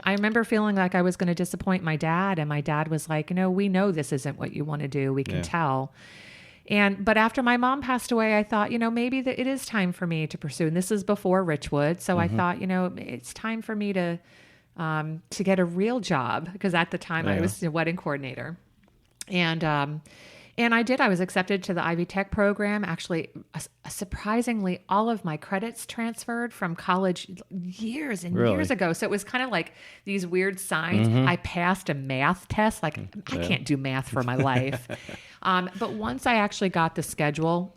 I remember feeling like I was going to disappoint my dad. And my dad was like, we know this isn't what you want to do. We can tell. But after my mom passed away, I thought, maybe that it is time for me to pursue. And this is before Richwood. So I thought, it's time for me to get a real job. Because at the time I was a wedding coordinator. And I did. I was accepted to the Ivy Tech program. Actually, surprisingly, all of my credits transferred from college years and years ago. So it was kind of like these weird signs. I passed a math test. Like, I can't do math for my life. But once I actually got the schedule,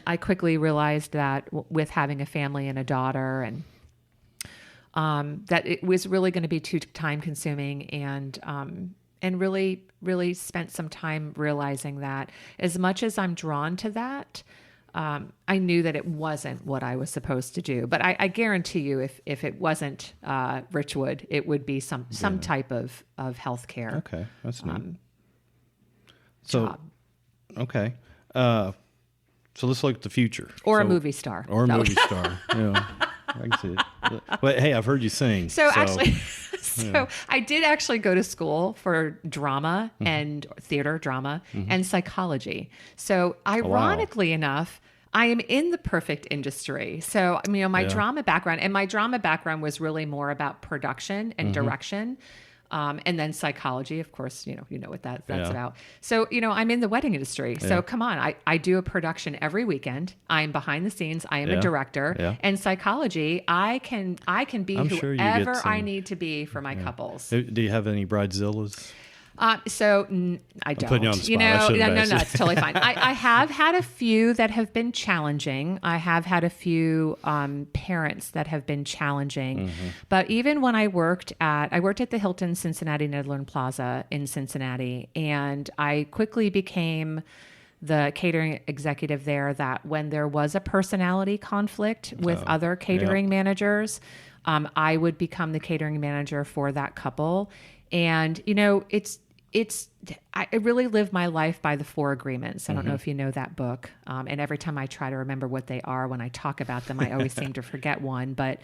I quickly realized that with having a family and a daughter and that it was really going to be too time consuming and really spent some time realizing that as much as I'm drawn to that, I knew that it wasn't what I was supposed to do. But I guarantee you, if it wasn't Richwood, it would be some type of healthcare.
Okay, that's neat.
Job.
Okay. So let's look at the future.
Or a movie star.
Or a movie star. Yeah, I can see it. But hey, I've heard you sing.
So actually... So I did actually go to school for drama and theater drama and psychology. So ironically enough, I am in the perfect industry. So, my drama background was really more about production and direction. And then psychology, of course, you know what that's about. So, I'm in the wedding industry. So come on, I do a production every weekend. I'm behind the scenes. I am a director. Yeah. And psychology, I can be whoever I need to be for my couples.
Do you have any bridezillas?
I don't.
I'm putting you on the spot.
No, it's totally fine. I have had a few that have been challenging. I have had a few parents that have been challenging. But even when I worked at the Hilton Cincinnati Netherland Plaza in Cincinnati, and I quickly became the catering executive there, that when there was a personality conflict with other catering managers, I would become the catering manager for that couple. And, I really live my life by the 4 agreements. I don't know if you know that book. And every time I try to remember what they are, when I talk about them, I always seem to forget one. But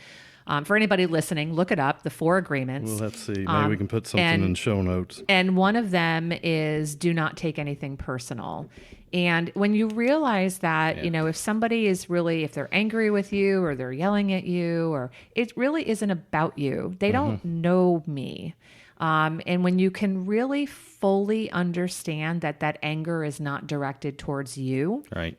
for anybody listening, look it up, the 4 agreements.
Well, let's see. Maybe we can put something in show notes.
And one of them is do not take anything personal. And when you realize that, if they're angry with you or they're yelling at you, or it really isn't about you, they don't know me. And when you can really fully understand that anger is not directed towards you,
right?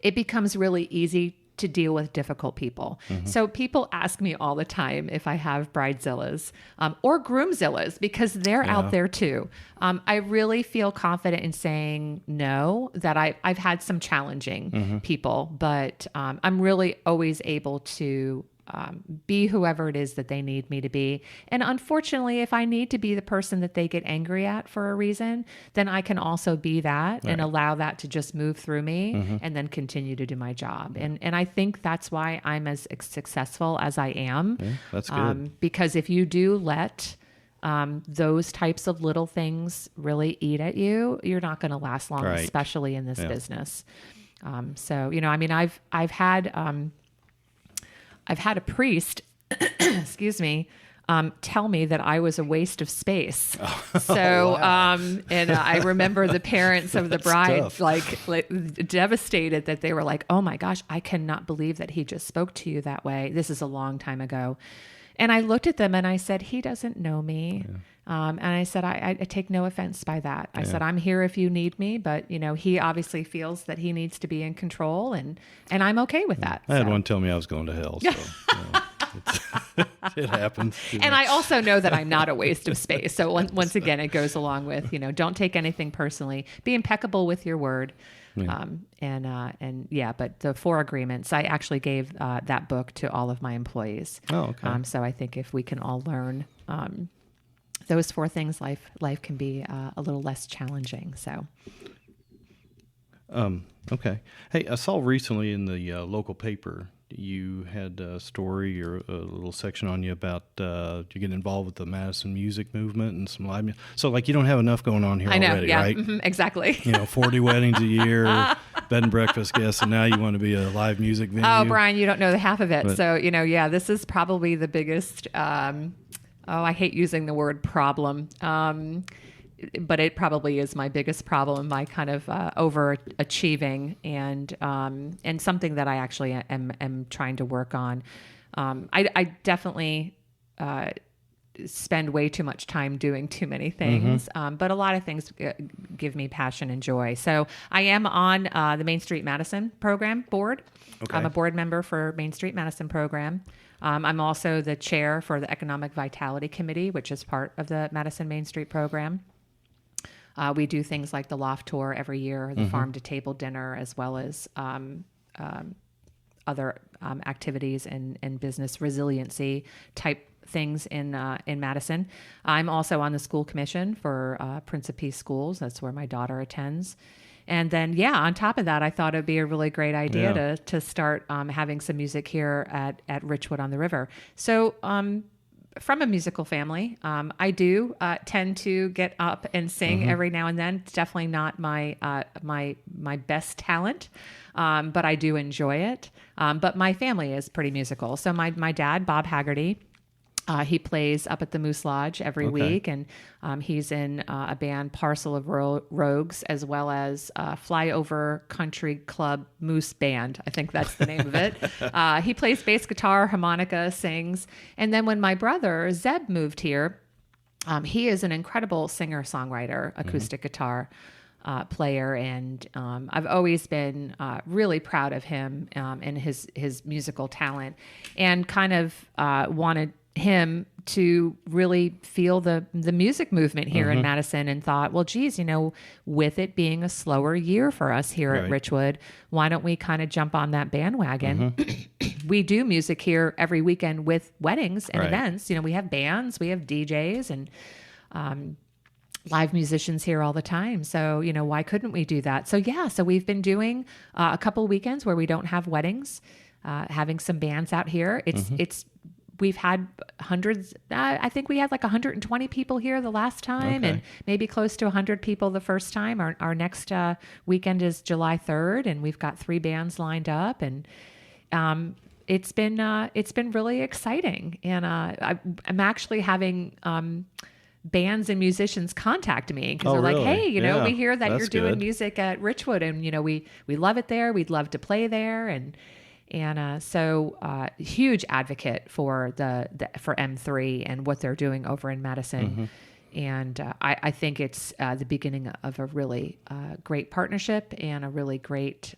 It becomes really easy to deal with difficult people. So people ask me all the time if I have bridezillas or groomzillas, because they're out there too. I really feel confident in saying no, that I've had some challenging people, but I'm really always able to be whoever it is that they need me to be. And unfortunately, if I need to be the person that they get angry at for a reason, then I can also be that and allow that to just move through me and then continue to do my job. And I think that's why I'm as successful as I am.
Yeah, that's good.
Because if you do let those types of little things really eat at you, you're not going to last long,
Right.
especially in this business. So, I mean, I've had a priest, excuse me, tell me that I was a waste of space. So, and I remember the parents of the bride,
tough.
like devastated that they were like, "Oh my gosh, I cannot believe that he just spoke to you that way." This is a long time ago. And I looked at them and I said, "He doesn't know me." And I said, I take no offense by that. I said, "I'm here if you need me," but he obviously feels that he needs to be in control, and I'm okay with that.
I had one tell me I was going to hell. So, it happens.
And I also know that I'm not a waste of space. So once again, it goes along with, don't take anything personally, be impeccable with your word. But the 4 agreements, I actually gave that book to all of my employees.
Oh, okay.
So I think if we can all learn those 4 things, life can be a little less challenging. So.
Okay. Hey, I saw recently in the local paper you had a story or a little section on you about you getting involved with the Madison music movement and some live music. So, like, you don't have enough going on here
I know,
already,
yeah,
right?
Exactly.
40 weddings a year, bed and breakfast guests, and now you want to be a live music venue.
Oh, Brian, you don't know the half of it. But, so, this is probably the biggest, I hate using the word problem. But it probably is my biggest problem, my kind of overachieving and something that I actually am trying to work on. I definitely spend way too much time doing too many things, but a lot of things give me passion and joy. So I am on the Main Street Madison program board. Okay. I'm a board member for Main Street Madison program. I'm also the chair for the Economic Vitality Committee, which is part of the Madison Main Street program. We do things like the loft tour every year, the farm to table dinner, as well as other activities and business resiliency type things in Madison. I'm also on the school commission for Prince of Peace Schools. That's where my daughter attends. And then, on top of that, I thought it'd be a really great idea to start having some music here at Richwood on the River. So, from a musical family, I do tend to get up and sing every now and then. It's definitely not my best talent, but I do enjoy it. But my family is pretty musical. So my dad, Bob Haggerty, he plays up at the Moose Lodge every week, and he's in a band, Parcel of Rogues, as well as Flyover Country Club Moose Band. I think that's the name of it. He plays bass guitar, harmonica, sings. And then when my brother, Zeb, moved here, he is an incredible singer-songwriter, acoustic guitar player, and I've always been really proud of him and his musical talent, and kind of wanted him to really feel the music movement here in Madison, and thought, well, geez, with it being a slower year for us here at Richwood, why don't we kind of jump on that bandwagon? We do music here every weekend with weddings and events. We have bands, we have DJs, and live musicians here all the time. So, why couldn't we do that? So we've been doing a couple of weekends where we don't have weddings, having some bands out here. We've had hundreds. I think we had like 120 people here the last time, and maybe close to 100 people the first time. Our next weekend is July 3rd, and we've got 3 bands lined up, and it's been really exciting. And I'm actually having bands and musicians contact me because they're like, "Hey, we hear that you're doing music at Richwood, and we love it there. We'd love to play there." And so huge advocate for for M3 and what they're doing over in Madison. And I think it's the beginning of a really great partnership and a really great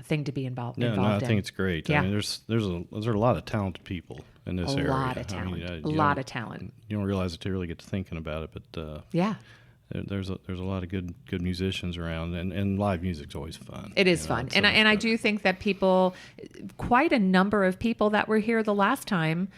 thing to be involved in.
I think it's great.
Yeah.
I mean, there's a lot of talented people in this area.
A lot of talent.
You don't realize it till you really get to thinking about it, but there's a lot of good musicians around, and live music's always fun.
It is fun, and I do think that quite a number of people that were here the last time,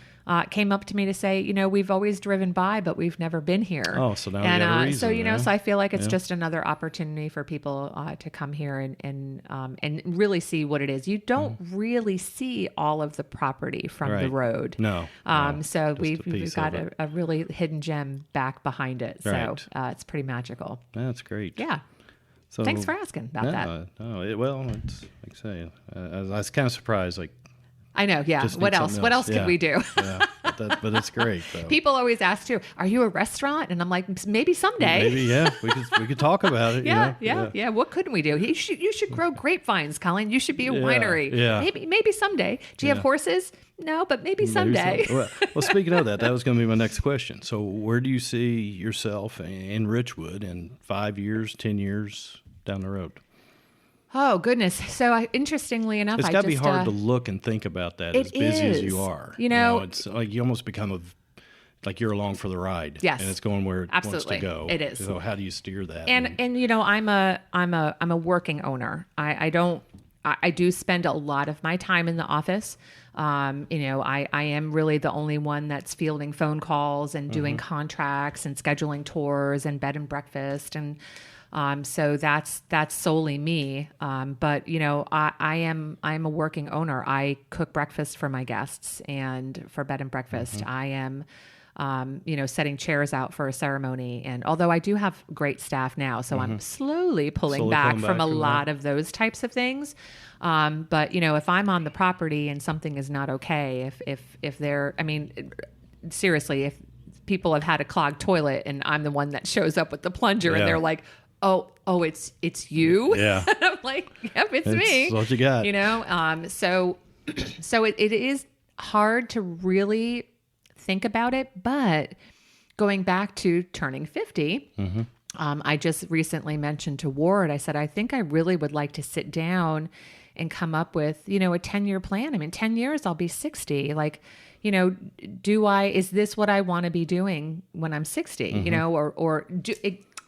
came up to me to say, we've always driven by, but we've never been here.
Oh, so now we got a reason.
So, so I feel like it's just another opportunity for people to come here and really see what it is. You don't really see all of the property from the road.
No.
So we've got a really hidden gem back behind it. So it's pretty magical.
That's great.
Yeah. So thanks for asking about that.
It's like I say, I was kind of surprised. Like,
I know. Yeah. What else? What else could we do?
Yeah. But it's great, though.
People always ask too, "Are you a restaurant?" And I'm like, maybe someday.
Maybe, yeah. We could talk about it.
Yeah. What couldn't we do? You should grow grapevines, Colleen. You should be a winery.
Yeah.
Maybe someday. Do you have horses? No, but maybe someday.
Well, speaking of that was going to be my next question. So, where do you see yourself in Richwood in 5 years, 10 years down the road?
Oh, goodness. So interestingly enough,
it's got to be hard to look and think about that as busy as you are. It's like you almost become like you're along for the ride.
Yes.
And it's going where it wants to go.
It is.
So how do you steer that?
And I'm a working owner. I do spend a lot of my time in the office. I am really the only one that's fielding phone calls and doing contracts and scheduling tours and bed and breakfast. And so that's solely me. But I'm a working owner. I cook breakfast for my guests and for bed and breakfast. I am, setting chairs out for a ceremony. And although I do have great staff now, so I'm slowly pulling back from a lot of those types of things. But if I'm on the property and something is not okay, if they're, seriously, if people have had a clogged toilet and I'm the one that shows up with the plunger and they're like, oh, it's you.
Yeah.
And I'm like, yep, it's me.
That's what you got.
So it is hard to really think about it, but going back to turning 50, I just recently mentioned to Ward, I said, I think I really would like to sit down and come up with, a 10-year plan. 10 years, I'll be 60. Like, is this what I want to be doing when I'm 60,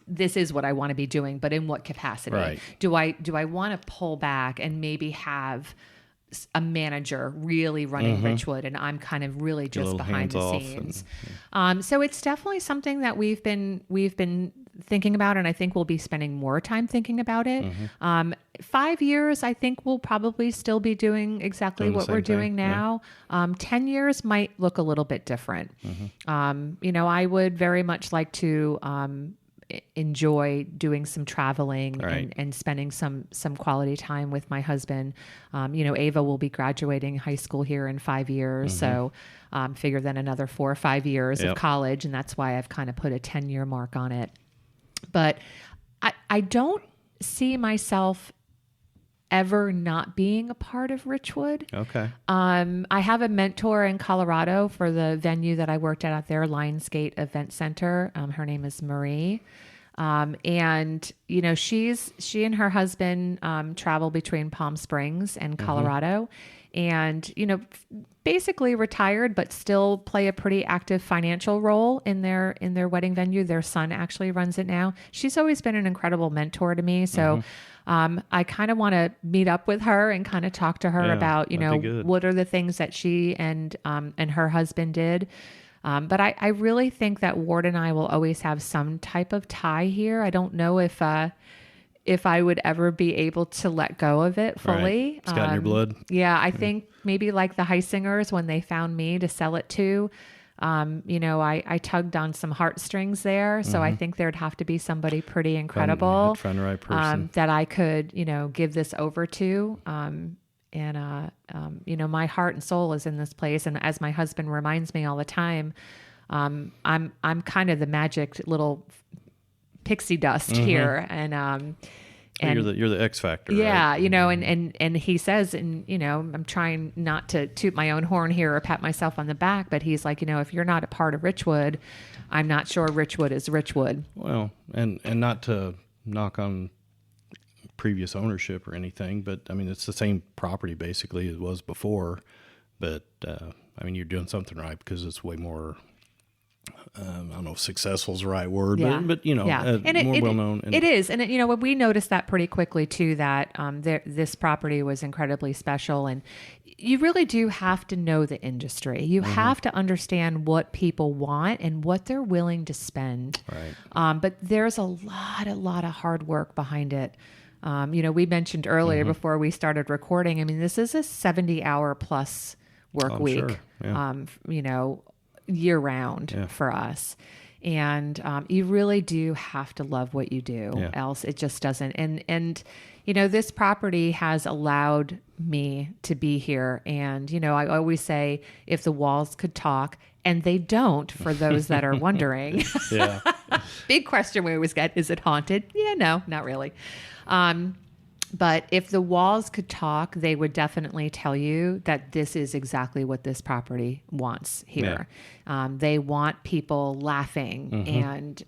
this is what I want to be doing, but in what capacity?
Right.
Do I want to pull back and maybe have a manager really running Richwood, and I'm kind of really just behind the scenes? So it's definitely something that we've been thinking about, and I think we'll be spending more time thinking about it. 5 years, I think we'll probably still be doing exactly what we're doing now. 10 years might look a little bit different. I would very much like to enjoy doing some traveling and spending some quality time with my husband. Ava will be graduating high school here in 5 years. So figure then another 4 or 5 years of college. And that's why I've kind of put a 10-year mark on it. But I don't see myself ever not being a part of Richwood.
Okay.
I have a mentor in Colorado for the venue that I worked at their Lionsgate Event Center. Her name is Marie. And she and her husband travel between Palm Springs and Colorado, and basically retired, but still play a pretty active financial role in their wedding venue. Their son actually runs it now. She's always been an incredible mentor to me. So I kind of want to meet up with her and kind of talk to her about, what are the things that she and her husband did. But I really think that Ward and I will always have some type of tie here. I don't know if I would ever be able to let go of it fully.
Right. It's got in your blood.
Yeah, I think maybe like the Heisingers, when they found me to sell it to, I tugged on some heartstrings there. So I think there'd have to be somebody pretty incredible
find the right person.
that I could, give this over to. My heart and soul is in this place. And as my husband reminds me all the time, I'm kind of the magic little pixie dust here. And
you're the X factor.
Yeah.
Right?
And he says, and, I'm trying not to toot my own horn here or pat myself on the back, but he's like, if you're not a part of Richwood, I'm not sure Richwood is Richwood.
Well, and not to knock on previous ownership or anything, but it's the same property basically as it was before, but you're doing something right because it's way more I don't know if successful is the right word,
Yeah.
but you know,
Yeah. And
more well known.
It is. And, you know, we noticed that pretty quickly too, that this property was incredibly special. And you really do have to know the industry. You have to understand what people want and what they're willing to spend.
Right.
But there's a lot of hard work behind it. You know, we mentioned earlier before we started recording, I mean, this is a 70-hour plus work week,
sure. Yeah.
you know, year round for us. And you really do have to love what you do, else it just doesn't. And you know, this property has allowed me to be here. And, you know, I always say, if the walls could talk, and they don't, for those that are wondering.
Yeah.
Big question we always get, is it haunted? Yeah, no, not really. But if the walls could talk, they would definitely tell you that this is exactly what this property wants here. They want people laughing and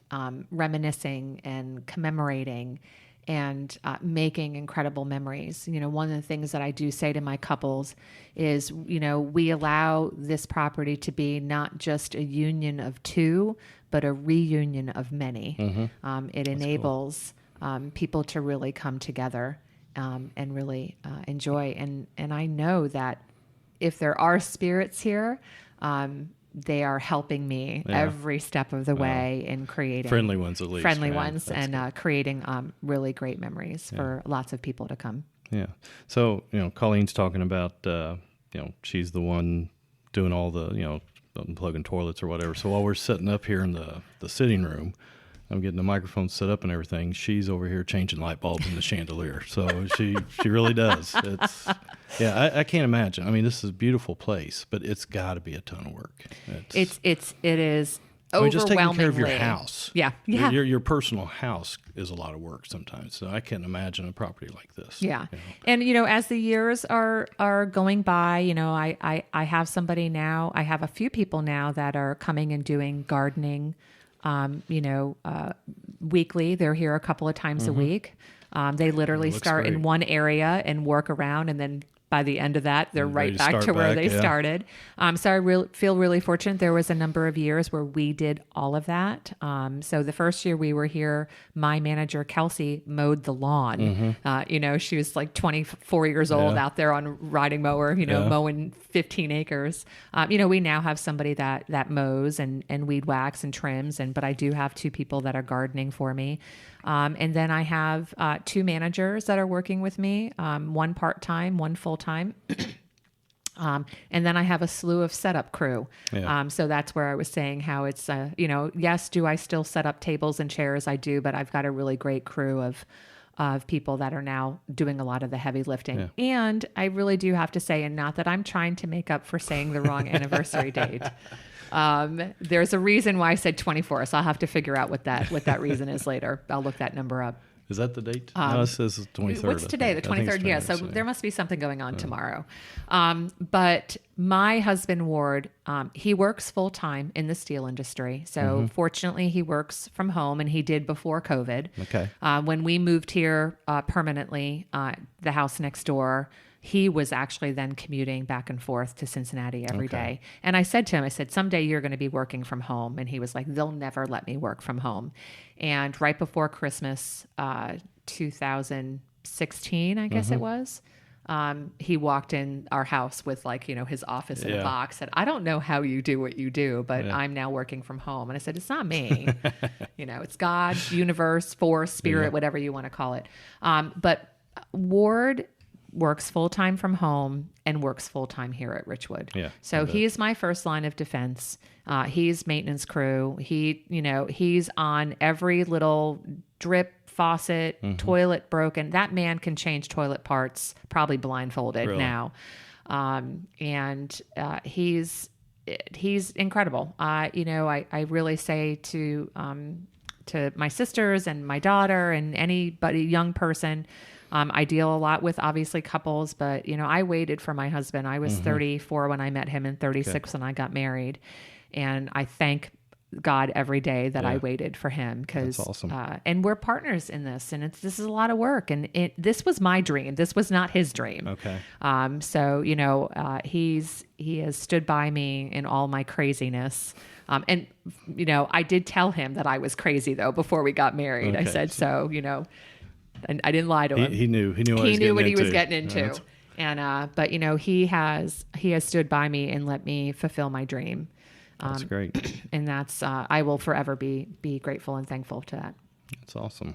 reminiscing and commemorating and making incredible memories. You know, one of the things that I do say to my couples is, you know, we allow this property to be not just a union of two, but a reunion of many. It enables people to really come together and really enjoy. And I know that if there are spirits here, they are helping me every step of the way in creating
Friendly ones, at least.
Friendly
right?
ones,
That's
and creating really great memories for lots of people to come.
Yeah. So, you know, Colleen's talking about, you know, she's the one doing all the, you know, unplugging toilets or whatever. So while we're sitting up here in the sitting room, I'm getting the microphone set up and everything, she's over here changing light bulbs in the chandelier. So she really does. It's, I can't imagine. I mean, this is a beautiful place, but it's got to be a ton of work.
It is
I mean, just
overwhelmingly.
taking care of your house.
Yeah.
Your personal house is a lot of work sometimes. So I can't imagine a property like this.
Yeah.
You know?
And, you know, as the years are going by, you know, I have somebody now, I have a few people now that are coming and doing gardening, you know, weekly. They're here a couple of times a week. They literally start
great.
in one area and work around, and then by the end of that, they're right back to where they started. So I feel really fortunate. There was a number of years where we did all of that. So the first year we were here, my manager, Kelsey, mowed the lawn. You know, she was like 24 years old out there on a riding mower, you know, mowing 15 acres. You know, we now have somebody that mows and weed whacks and trims. But I do have two people that are gardening for me. And then I have two managers that are working with me, one part-time, one full-time. And then I have a slew of setup crew. So that's where I was saying how it's, you know, yes, do I still set up tables and chairs? I do, but I've got a really great crew of people that are now doing a lot of the heavy lifting. And I really do have to say, and not that I'm trying to make up for saying the wrong anniversary date. There's a reason why I said 24, so I'll have to figure out what that reason is later. I'll look that number up.
Is that the date? No, it says the 23rd.
What's today? The 23rd? Yeah, so there must be something going on tomorrow. But my husband, Ward, he works full-time in the steel industry. So fortunately, he works from home, and he did before COVID.
Okay.
When we moved here permanently, the house next door, he was actually then commuting back and forth to Cincinnati every day. And I said to him, I said, someday you're going to be working from home. And he was like, they'll never let me work from home. And right before Christmas, 2016, I guess it was, he walked in our house with, like, you know, his office in a box. Said, I don't know how you do what you do, but I'm now working from home. And I said, it's not me. You know, it's God, universe, force, spirit, whatever you want to call it. But Ward works full-time from home and works full-time here at Richwood. So he's my first line of defense. He's maintenance crew. He's on every little drip, faucet, toilet broken. That man can change toilet parts, probably blindfolded now. And he's incredible. I really say to my sisters and my daughter and anybody, young person, I deal a lot with, obviously, couples, but, you know, I waited for my husband. I was 34 when I met him and 36 when I got married. And I thank God every day that I waited for him, because
That's awesome.
And we're partners in this, and this is a lot of work, and this was my dream. This was not his dream.
Okay.
So he has stood by me in all my craziness. And I did tell him that I was crazy though before we got married.
Okay.
I said so. And I didn't lie to him.
He knew. He knew what
he was getting into.
That's-
And but he has stood by me and let me fulfill my dream.
That's great.
And that's I will forever be grateful and thankful to that.
That's awesome.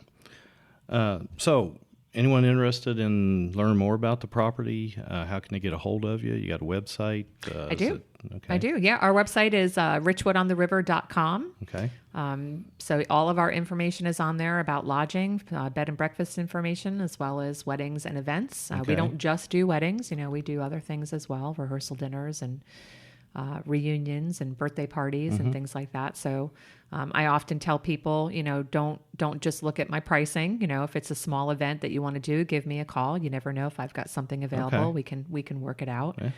So, anyone interested in learning more about the property? How can they get a hold of you? You got a website?
I do.
Okay.
I do. Yeah, our website is richwoodontheriver.com.
Okay.
So all of our information is on there about lodging, bed and breakfast information, as well as weddings and events.
Okay.
We don't just do weddings. We do other things as well, rehearsal dinners and reunions and birthday parties and things like that. So I often tell people, don't just look at my pricing. If it's a small event that you want to do, give me a call. You never know if I've got something available.
Okay.
We can work it out.
Yeah.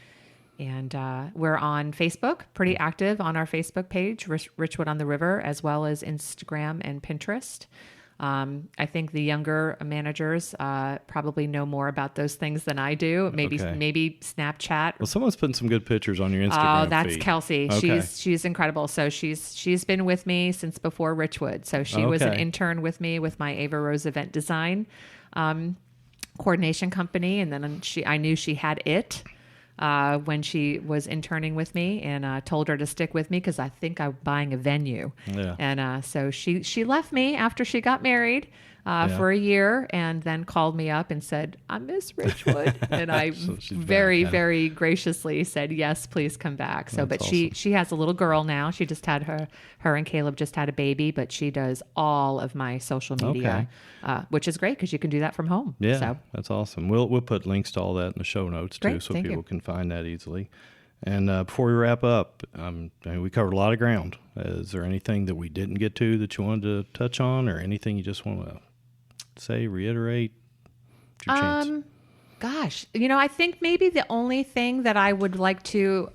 And we're on Facebook, pretty active on our Facebook page, Richwood on the River, as well as Instagram and Pinterest. I think the younger managers probably know more about those things than I do. Maybe Snapchat.
Well, someone's putting some good pictures on your Instagram
Oh, that's
feed.
Kelsey.
Okay.
She's incredible. So she's been with me since before Richwood. So she was an intern with me with my Ava Rose event design coordination company, and then I knew she had it. When she was interning with me, and told her to stick with me because I think I'm buying a venue.
Yeah.
And so she left me after she got married for a year, and then called me up and said, "I miss Richwood," and I
So she's
very
back, huh?
very graciously said, "Yes, please come back." So,
That's
but she has a little girl now. She just had her and Caleb just had a baby, but she does all of my social media, which is great because you can do that from home.
Yeah,
So.
that's awesome. We'll put links to all that in the show notes too,
Great,
so
thank
people
you.
can find that easily. And before we wrap up, we covered a lot of ground. Is there anything that we didn't get to that you wanted to touch on, or anything you just want to say, reiterate? It's your chance.
Gosh, I think maybe the only thing that I would like to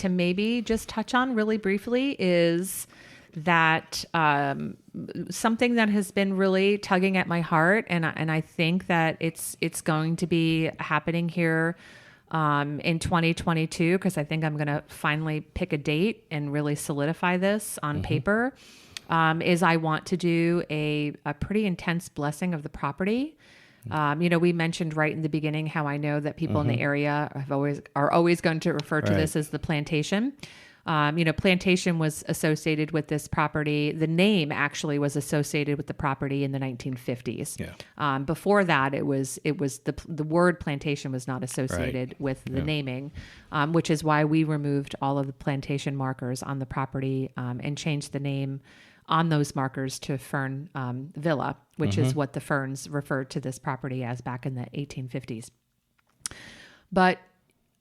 maybe just touch on really briefly is that something that has been really tugging at my heart, and I think that it's going to be happening here in 2022, because I think I'm going to finally pick a date and really solidify this on paper. Is I want to do a pretty intense blessing of the property. We mentioned right in the beginning how I know that people in the area are always going to refer to this as the plantation. Plantation was associated with this property. The name actually was associated with the property in the 1950s.
Yeah.
Before that, it was the word plantation was not associated with the naming, which is why we removed all of the plantation markers on the property and changed the name on those markers to Fern Villa, which is what the Ferns referred to this property as back in the 1850s. But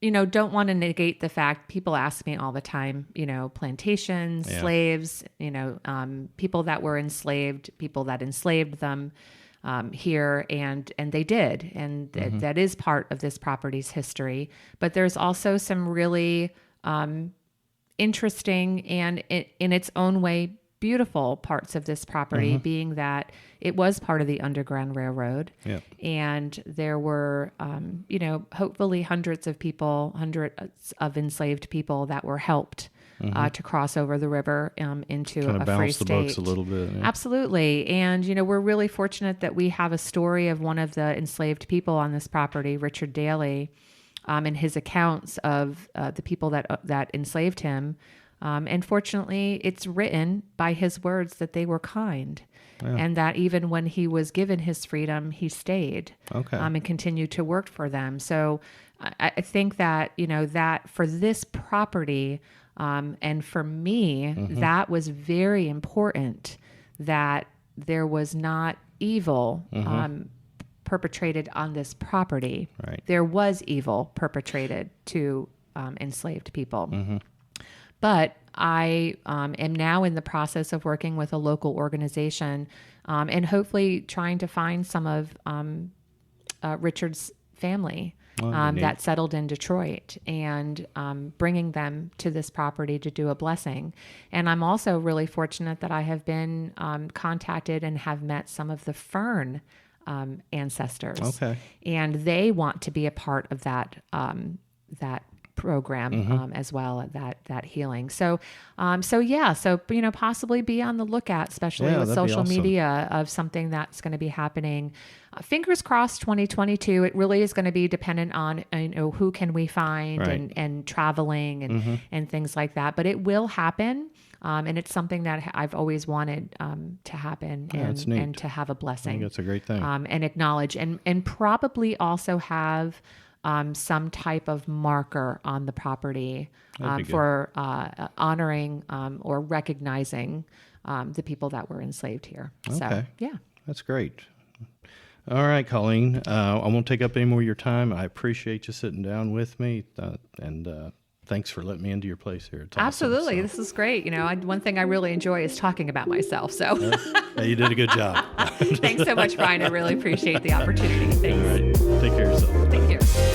don't want to negate the fact, people ask me all the time, plantations, slaves, people that were enslaved, people that enslaved them here, and they did. And that is part of this property's history. But there's also some really interesting and in its own way, beautiful parts of this property, being that it was part of the Underground Railroad.
Yeah.
And there were, hopefully hundreds of enslaved people that were helped to cross over the river into
Kind of
a free
bounce the
state.
books a little bit. Yeah.
Absolutely. And, we're really fortunate that we have a story of one of the enslaved people on this property, Richard Daly, and his accounts of the people that enslaved him. And fortunately, it's written by his words that they were kind, and that even when he was given his freedom, he stayed and continued to work for them. So I think that, that for this property and for me, that was very important, that there was not evil perpetrated on this property.
Right.
There was evil perpetrated to enslaved people. But I am now in the process of working with a local organization and hopefully trying to find some of Richard's family that settled in Detroit, and bringing them to this property to do a blessing. And I'm also really fortunate that I have been contacted and have met some of the Fern ancestors.
Okay.
And they want to be a part of that program as well, that healing. So possibly be on the lookout, especially with social media, of something that's going to be happening. Fingers crossed, 2022. It really is going to be dependent on who can we find and traveling and things like that. But it will happen. And it's something that I've always wanted to happen and to have a blessing.
I think that's a great thing.
And acknowledge and probably also have some type of marker on the property for honoring or recognizing the people that were enslaved here.
Okay.
So, yeah.
That's great. All right, Colleen. I won't take up any more of your time. I appreciate you sitting down with me, and thanks for letting me into your place here. It's awesome.
Absolutely. This is great. One thing I really enjoy is talking about myself. So
yeah, you did a good job.
Thanks so much, Brian. I really appreciate the opportunity. Thanks.
All right. Take care of yourself.
Take care.